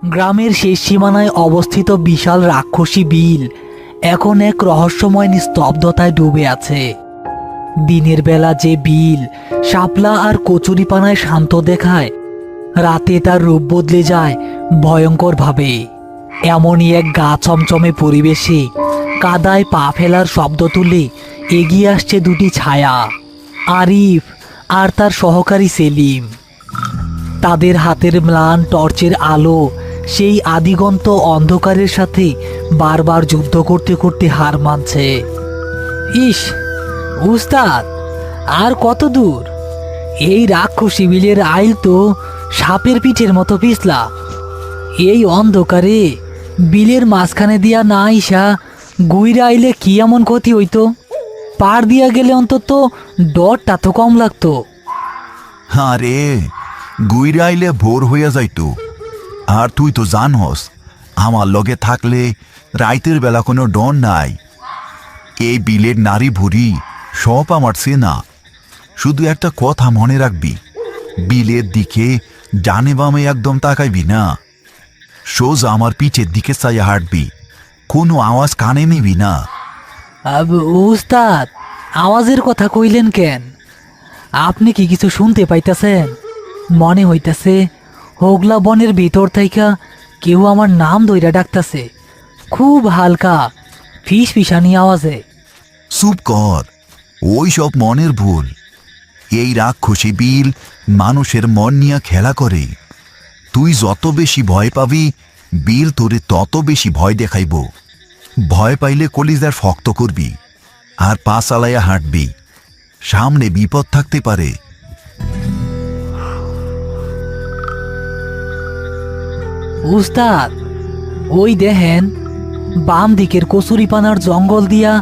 গ্রামের শেষ সীমানায় অবস্থিত বিশাল রাক্ষসী বিল এখন এক রহস্যময় নিস্তব্ধতায় ডুবে আছে। দিনের বেলা যে বিল শাপলা আর কচুরিপানায় শান্ত দেখায়, রাতে তার রূপ বদলে যায় ভয়ঙ্করভাবে। এমনই এক গা চমচমে পরিবেশে কাদায় পা ফেলার শব্দ তুলে এগিয়ে আসছে দুটি ছায়া, আরিফ আর তার সহকারী সেলিম। তাদের হাতের ম্লান টর্চের আলো সেই আদিগন্ত অন্ধকারের সাথে বারবার যুদ্ধ করতে করতে হার মানছে। ইস উস্তাদ, আর কত দূর? এই রাক্ষসী বিলের আইল তো সাপের পিঠের মতো পিছলা। এই অন্ধকারে বিলের মাঝখানে দিয়া না আইসা গুইরা আইলে কি এমন ক্ষতি হইতো? পার দিয়া গেলে অন্তত ডরটা তো কম লাগতো। আরে গুইরা আইলে ভোর হইয়া যাইতো। আর তুই তো জানস আমার লগে থাকলে রাইতের বেলা কোনো ডর নাই। এই বিলের নারী ভুরি সব আমার চেনা। শুধু একটা কথা মনে রাখবি, বিলের দিকে ডানে বামে একদম তাকাইবি না। সোজা আমার পিঠের দিকে চাইয়া হাঁটবি, কোনো আওয়াজ কানে নিবি না। উস্তাদ, আওয়াজের কথা কইলেন কেন? আপনি কি কিছু শুনতে পাইতেছেন? মনে হইতেছে হোগলা বনের ভিতর থাইকা কেউ আমার নাম ধইরা ডাকতেছে, খুব হালকা ফিস ফিসানি আওয়াজে। চুপ কর, ওই সব মনের ভুল। এই রাক্ষসী বিল মানুষের মন নিয়ে খেলা করে। তুই যত বেশি ভয় পাবি, বিল তোরে তত বেশি ভয় দেখাইব। ভয় পাইলে কলিজার শক্ত করবি আর পা চালাইয়া হাঁটবি, সামনে বিপদ থাকতে পারে। উস্তাদ, ওই দেখেন বাম দিকের কচুরিপানার জঙ্গল দিয়া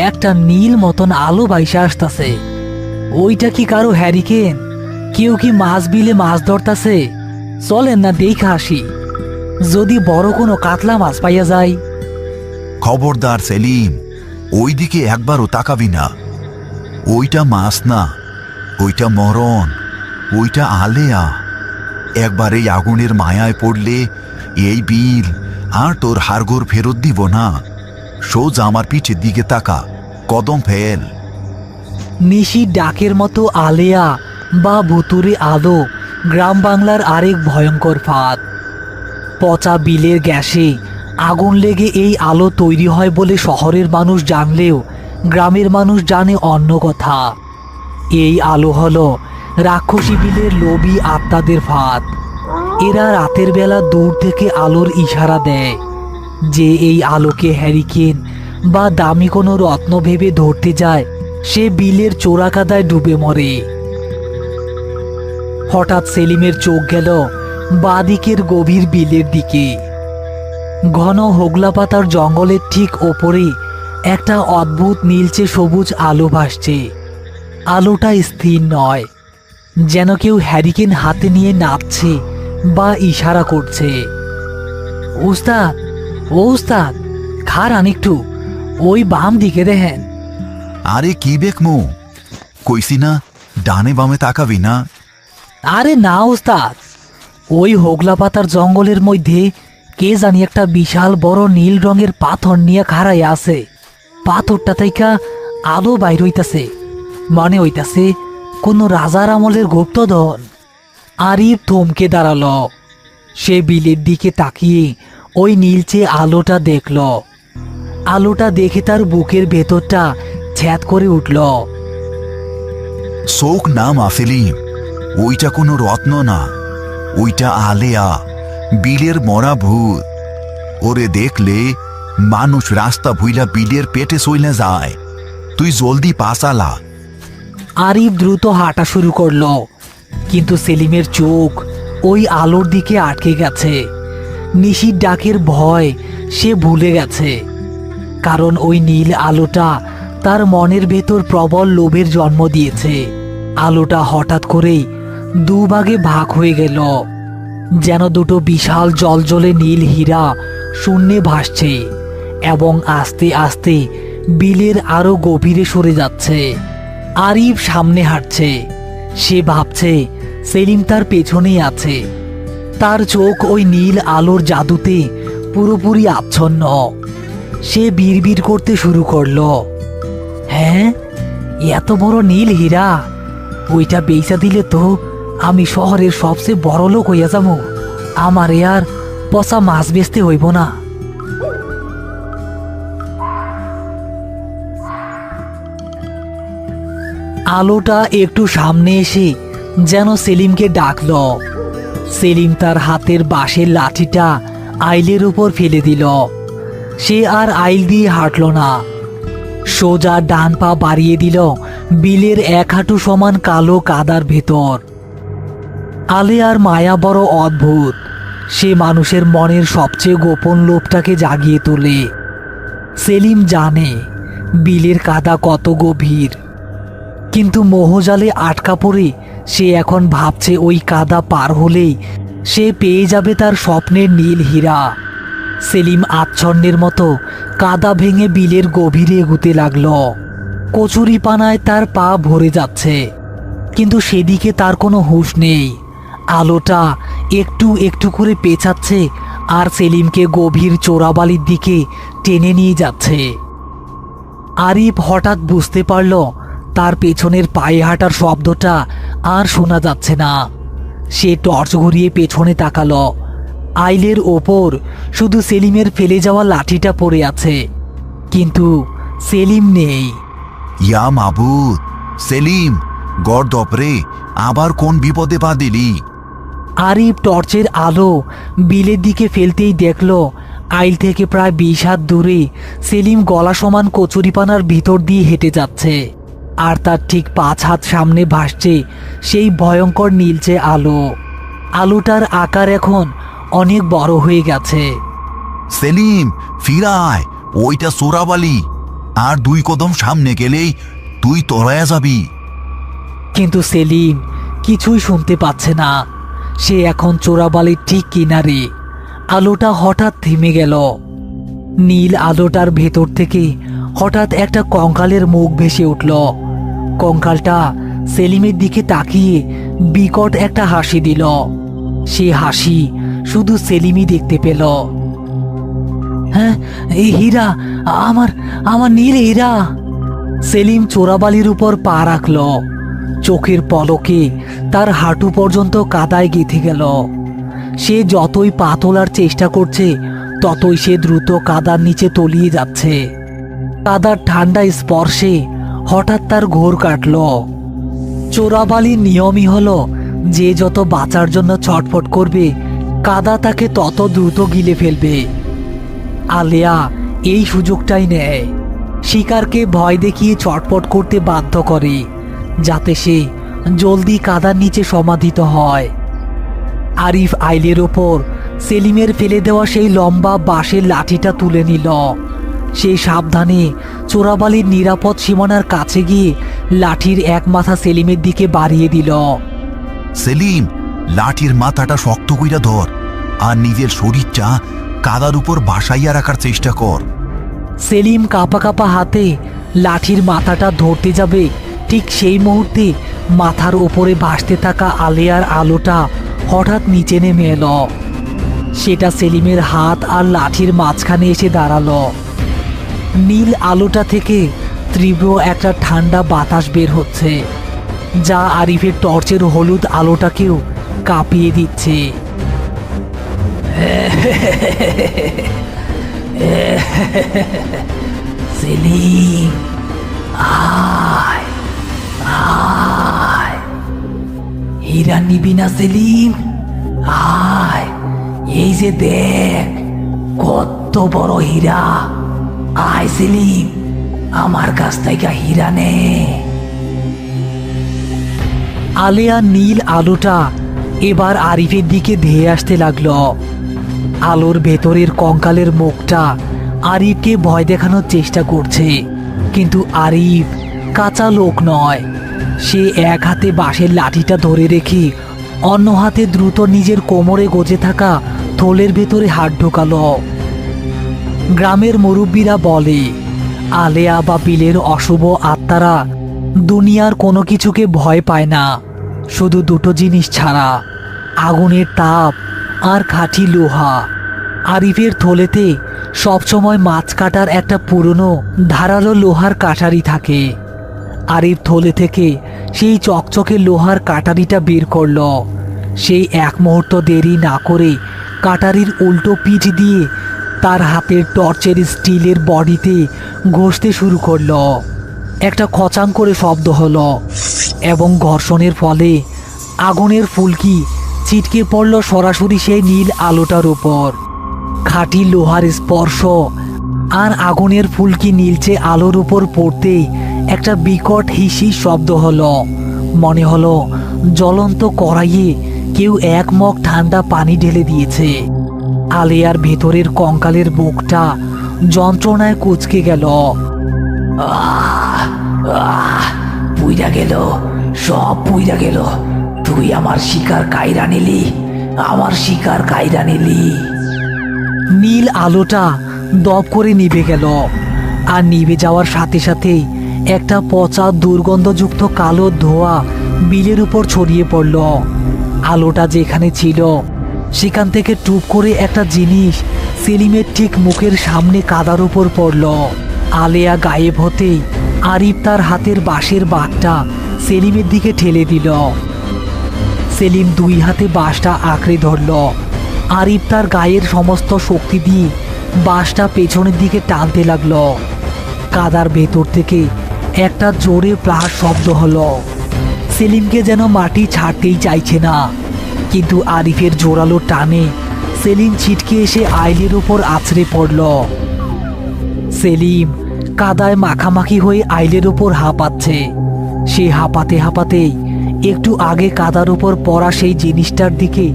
একটা নীল মতন আলো বাইসা আসতাছে। ওইটা কি কারো হ্যারিকেন? কেউ কি মাছ বিলে মাছ ধরতাছে? চলেন না দেখা আসি, যদি বড় কোনো কাতলা মাছ পাইয়া যায়। খবরদার সেলিম, ওই দিকে একবারও তাকাবি না। ওইটা মাছ না, ওইটা মরণ, ওইটা আলেয়া। একবার এই আগুনের মায়ায় পড়লে এই বিল আর তোর হাড়গোড় ফেরত দিব না। সোজা আমার পিঠের দিকে তাকা, কদম ফেল। নিশির ডাকের মতো আলেয়া বা ভুতুরে আলো গ্রাম বাংলার আরেক ভয়ঙ্কর ফাঁদ। পচা বিলের গ্যাসে আগুন লেগে এই আলো তৈরি হয় বলে শহরের মানুষ জানলেও গ্রামের মানুষ জানে অন্য কথা। এই আলো হলো রাক্ষসী বিলের লোভী আত্মাদের ফাঁদ। এরা রাতের বেলা দূর থেকে আলোর ইশারা দেয় যে এই আলোকে হ্যারিকেন বা দামি কোনো রত্ন ভেবে ধরতে যায়, সে বিলের চোরা কাদায় ডুবে মরে। হঠাৎ সেলিমের চোখ গেল বাদিকের গভীর বিলের দিকে। ঘন হোগলা পাতার জঙ্গলের ঠিক ওপরে একটা অদ্ভুত নীলচে সবুজ আলো ভাসছে। আলোটা স্থির নয়, যেন কেউ হ্যারিকেন হাতে নিয়ে নাচছে বা ইশারা করছে। উস্তাদ, ও উস্তাদ, খারান একটু, ওই বাম দিকে দেখেন। আরে কি বেকমু, কইছি না ডানে বামে তাকাবি না। আরে না উস্তাদ, ওই হোগলা পাতার জঙ্গলের মধ্যে কে জানি একটা বিশাল বড় নীল রঙের পাথর নিয়ে খাড়াই আছে। পাথরটা থেকে আলো বাইর হইতাছে, মনে হইতাছে কোন রাজার আমলের গুপ্তধন। আরিফ থমকে দাঁড়ালো। সে বিলের দিকে তাকিয়ে ওই নীলচে আলোটা দেখল। আলোটা দেখে তার বুকের ভেতরটা ছ্যাদ করে উঠল। চোখ না মাফেলিম, ওইটা কোনো রত্ন না, ওইটা আলেয়া, বিলের মরা ভূত। ওরে দেখলে মানুষ রাস্তা ভুইলা বিলের পেটে চইলা যায়। তুই জলদি পা চালা। আরিফ দ্রুত হাঁটা শুরু করলো, কিন্তু সেলিমের চোখ ওই আলোর দিকে আটকে গেছে। নিশির ডাকের ভয় সে ভুলে গেছে, কারণ ওই নীল আলোটা তার মনের ভেতর প্রবল লোভের জন্ম দিয়েছে। আলোটা হঠাৎ করেই দুভাগে ভাগ হয়ে গেল, যেন দুটো বিশাল জলজলে নীল হীরা শূন্যে ভাসছে এবং আস্তে আস্তে বিলের আরো গভীরে সরে যাচ্ছে। আরিফ সামনে হাঁটছে, সে ভাবছে সেলিম তার পেছনেই আছে। তার চোখ ওই নীল আলোর জাদুতে পুরোপুরি আচ্ছন্ন। সে বিড়বিড় করতে শুরু করলো, হ্যাঁ, এত বড় নীল হীরা, ওইটা বেচা দিলে তো আমি শহরের সবচেয়ে বড় লোক হইয়া যাবো। আমার আর পচা মাছ বেচতে হইব না। আলোটা একটু সামনে এসে যেন সেলিমকে ডাকল। সেলিম তার হাতের বাঁশের লাঠিটা আইলের উপর ফেলে দিল। সে আর আইল দিয়ে হাঁটল না, সোজা ডান পা বাড়িয়ে দিল বিলের এক হাঁটু সমান কালো কাদার ভেতর। আলেয়ার মায়া বড় অদ্ভুত, সে মানুষের মনের সবচেয়ে গোপন লোভটাকে জাগিয়ে তোলে। সেলিম জানে বিলের কাদা কত গভীর, কিন্তু মোহজালে আটকা পড়ে সে এখন ভাবছে ওই কাদা পার হলেই সে পেয়ে যাবে তার স্বপ্নের নীল হীরা। সেলিম আচ্ছন্নের মতো কাদা ভেঙে বিলের গভীরে এগুতে লাগল। কচুরি পানায় তার পা ভরে যাচ্ছে, কিন্তু সেদিকে তার কোনো হুঁশ নেই। আলোটা একটু একটু করে পেঁচাচ্ছে আর সেলিমকে গভীর চোরাবালির দিকে টেনে নিয়ে যাচ্ছে। আরিফ হঠাৎ বুঝতে পারল তার পেছনের পায়ে হাঁটার শব্দটা আর শোনা যাচ্ছে না। সে টর্চ ঘুরিয়ে পেছনে তাকালো। আইলের ওপর শুধু সেলিমের ফেলে যাওয়া লাঠিটা পড়ে আছে, কিন্তু সেলিম নেই। ইয়া মাবুদ, সেলিম, গড় দপরে আবার কোন বিপদে পা দিলি? আরিফ টর্চের আলো বিলের দিকে ফেলতেই দেখল আইল থেকে প্রায় 20 হাত দূরে সেলিম গলা সমান কচুরিপানার ভিতর দিয়ে হেঁটে যাচ্ছে, আর তার ঠিক 5 হাত সামনে ভাসছে সেই ভয়ঙ্কর নীলচে আলো। আলোটার আকার এখন অনেক বড় হয়ে গেছে। সেলিম, ফিরায়, ওইটা চোরাবালি, আর 2 কদম সামনে গেলেই তুই তলায়া যাবি। কিন্তু সেলিম কিছুই শুনতে পাচ্ছে না। সে এখন চোরাবালির ঠিক কিনারে। আলোটা হঠাৎ থেমে গেল। নীল আলোটার ভেতর থেকে হঠাৎ একটা কঙ্কালের মুখ ভেসে উঠল। কঙ্কালটা সেলিমের দিকে তাকিয়ে বিকট একটা হাসি দিল। সে হাসি শুধু সেলিমই দেখতে পেল। হ্যাঁ, এই হীরা, আমার আমার নীল হীরা। সেলিম চোরাবালির উপর পা রাখল। চোখের পলকে তার হাঁটু পর্যন্ত কাদায় গেঁথে গেল। সে যতই পা তোলার চেষ্টা করছে ততই সে দ্রুত কাদার নিচে তলিয়ে যাচ্ছে। কাদার ঠান্ডা স্পর্শে হঠাৎ তার ঘোর কাটল। চোরাবালির নিয়মই হলো যে যত বাঁচার জন্য ছটফট করবে কাদা তাকে তত দ্রুত গিলে ফেলবে। আলেয়া এই সুযোগটাই নেয়, শিকারকে ভয় দেখিয়ে ছটফট করতে বাধ্য করে, যাতে সে জলদি কাদার নিচে সমাধিত হয়। আরিফ আইলের ওপর সেলিমের ফেলে দেওয়া সেই লম্বা বাঁশের লাঠিটা তুলে নিল। সেই সাবধানে চোরাবালির নিরাপদ সীমানার কাছে গিয়ে লাঠির এক মাথা সেলিমের দিকে বাড়িয়ে দিল। সেলিম, লাঠির মাথাটা শক্ত কইরা ধর, আর নিজের শরীরটা কাদার উপর ভাসাইয়া রাখার চেষ্টা কর। সেলিম কাঁপা কাঁপা হাতে লাঠির মাথাটা ধরতে যাবে, ঠিক সেই মুহূর্তে মাথার উপরে ভাসতে থাকা আলেয়ার আলোটা হঠাৎ নিচে নেমে এলো। সেটা সেলিমের হাত আর লাঠির মাঝখানে এসে দাঁড়ালো। নীল আলোটা থেকে তীব্র একটা ঠান্ডা বাতাস বের হচ্ছে, যা আরিফের টর্চের হলুদ আলোটাকেও কাঁপিয়ে দিচ্ছে। সেলিম, আয় আয়, হীরা নিবি না সেলিম? আয়, এই যে দেখ কত বড় হীরা। আয় সেলিম, আমার কাছ থেকে হীরা নে। আলেয়া নীল আলোটা এবার আরিফের দিকে ধেয়ে আসতে লাগলো। আলোর ভেতরের কঙ্কালের মুখটা আরিফকে ভয় দেখানোর চেষ্টা করছে, কিন্তু আরিফ কাঁচা লোক নয়। সে এক হাতে বাঁশের লাঠিটা ধরে রেখে অন্য হাতে দ্রুত নিজের কোমরে গজে থাকা থলের ভেতরে হাত ঢোকালো। গ্রামের মুরব্বীরা বলে, আলেয়া বা বিলের অশুভ আত্মারা দুনিয়ার কোনো কিছুকে ভয় পায় না, শুধু দুটো জিনিস ছাড়া, আগুনের তাপ আর খাঁটি লোহা। আরিফের থলেতে সবসময় মাছ কাটার একটা পুরনো ধারালো লোহার কাটারি থাকে। আরিফ থলে থেকে সেই চকচকে লোহার কাটারিটা বের করল। সেই এক মুহূর্ত দেরি না করে কাটারির উল্টো পিঠ দিয়ে তার হাতের টর্চের স্টিলের বডিতে ঘষতে শুরু করলো। একটা খচাং করে শব্দ হলো এবং ঘর্ষণের ফলে আগুনের ফুলকি ছিটকে পড়ল সরাসরি সেই নীল আলোটার উপর। খাঁটি লোহার স্পর্শ আর আগুনের ফুলকি নীলচে আলোর উপর পড়তেই একটা বিকট হিসি শব্দ হলো। মনে হলো জ্বলন্ত কড়াইয়ে কেউ এক মগ ঠান্ডা পানি ঢেলে দিয়েছে। আলিয়ার ভেতরের কঙ্কালের বুকটা যন্ত্রণায় কুঁচকে গেল। পুইরা গেল, সব পুইরা গেল। তুই আমার শিকার কাইরা নিলি, আমার শিকার কাইরা নিলি। নীল আলোটা দপ করে নিভে গেল, আর নিভে যাওয়ার সাথে সাথেই একটা পচা দুর্গন্ধযুক্ত কালো ধোঁয়া বিলের উপর ছড়িয়ে পড়ল। আলোটা যেখানে ছিল সেখান থেকে টুপ করে একটা জিনিস সেলিমের ঠিক মুখের সামনে কাদার উপর পড়ল। আলেয়া গায়েব হতেই আরিফ তার হাতের বাঁশের বাঁকটা সেলিমের দিকে ঠেলে দিল। সেলিম দুই হাতে বাঁশটা আঁকড়ে ধরল। আরিফ তার গায়ের সমস্ত শক্তি দিয়ে বাঁশটা পেছনের দিকে টানতে লাগলো। কাদার ভেতর থেকে একটা জোরে প্রাস শব্দ হলো। সেলিমকে যেন মাটি ছাড়তেই চাইছে না, কিন্তু আরিফের জোরালো টানে সেলিম ছিটকে এসে আইলের উপর আছড়ে পড়ল। সেলিম কাদায় মাখামাখি হয়ে আইলের উপর হাঁপাচ্ছে। সে হাঁপাতে হাঁপাতেই একটু আগে কাদার উপর পড়া সেই জিনিসটার দিকে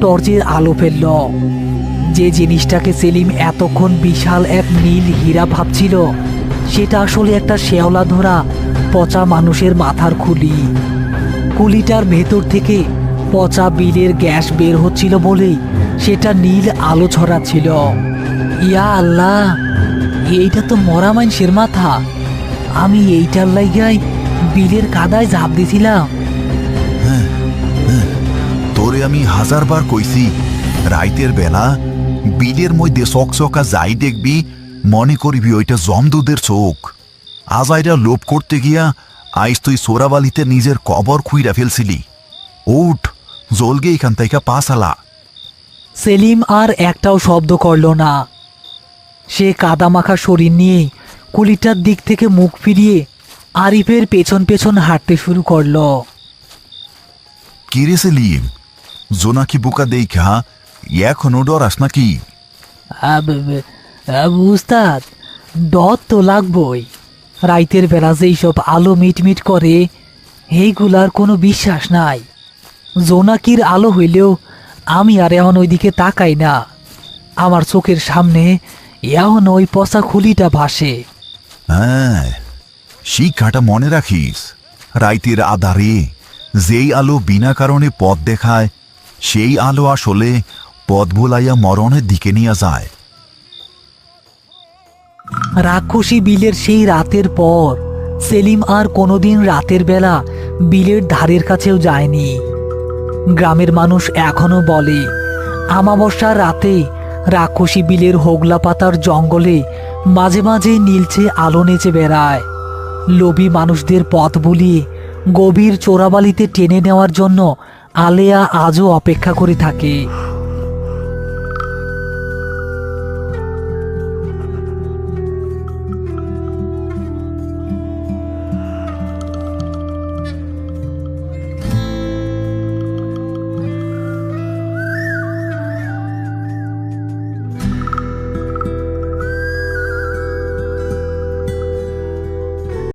টর্চের আলো ফেলল। যে জিনিসটাকে সেলিম এতক্ষণ বিশাল এক নীল হীরা ভাবছিল, সেটা আসলে একটা শেওলা ধরা পচা মানুষের মাথার খুলি। খুলিটার ভেতর থেকে পচা বিলের গ্যাস বের হচ্ছিল বলেই সেটা নীল আলো ছড়াচ্ছিল। ইয়া আল্লাহ, এইটা তো মরা মানুষের মাথা। আমি এইটার লাইগাই বিলের কাদায় ঝাঁপ দিছিলাম। তোরে আমি 1000 বার কইছি, রাইতের বেলা বিলের মধ্যে চকচকা যাই দেখবি মনে করবি ওইটা জমদুদের চোখ। আজাইরা লোভ করতে গিয়া আইস তুই সোরাবালিতে নিজের কবর খুইরা ফেলছিলি। উঠ, জলগে এখান থেকে পাসালা। সেলিম আর একটাও শব্দ করল না। সে কাদামাখা শরীর নিয়ে কুলিটার দিক থেকে মুখ ফিরিয়ে আরিফের পেছন পেছন হাঁটতে শুরু করলো। কিরে সেলিম, জোনাকি বোকা দেখা এখনো ডরাস নাকি? উস্তাদ, ডর তো লাগবই। রাইতের বেলা যেই সব আলো মিটমিট করে এইগুলার কোনো বিশ্বাস নাই। জোনাকির আলো হইলেও আমি আর এখন ওইদিকে তাকাই না। আমার চোখের সামনে এখন ওই পচা খুলিটা ভাসে। হ্যাঁ, শিক্ষাটা মনে রাখিস। রাইতের আধারে যেই আলো বিনা কারণে পথ দেখায়, সেই আলো আসলে পথ ভুলাইয়া মরণের দিকে নিয়ে যায়। রাক্ষসী বিলের সেই রাতের পর সেলিম আর কোনোদিন রাতের বেলা বিলের ধারের কাছেও যায়নি। গ্রামের মানুষ এখনো বলে আমাবস্যার রাতে রাক্ষসী বিলের হোগলা পাতার জঙ্গলে মাঝে মাঝে নীলচে আলো নেচে বেড়ায়। লোভী মানুষদের পথ ভুলিয়ে গভীর চোরাবালিতে টেনে নেওয়ার জন্য আলেয়া আজও অপেক্ষা করে থাকে।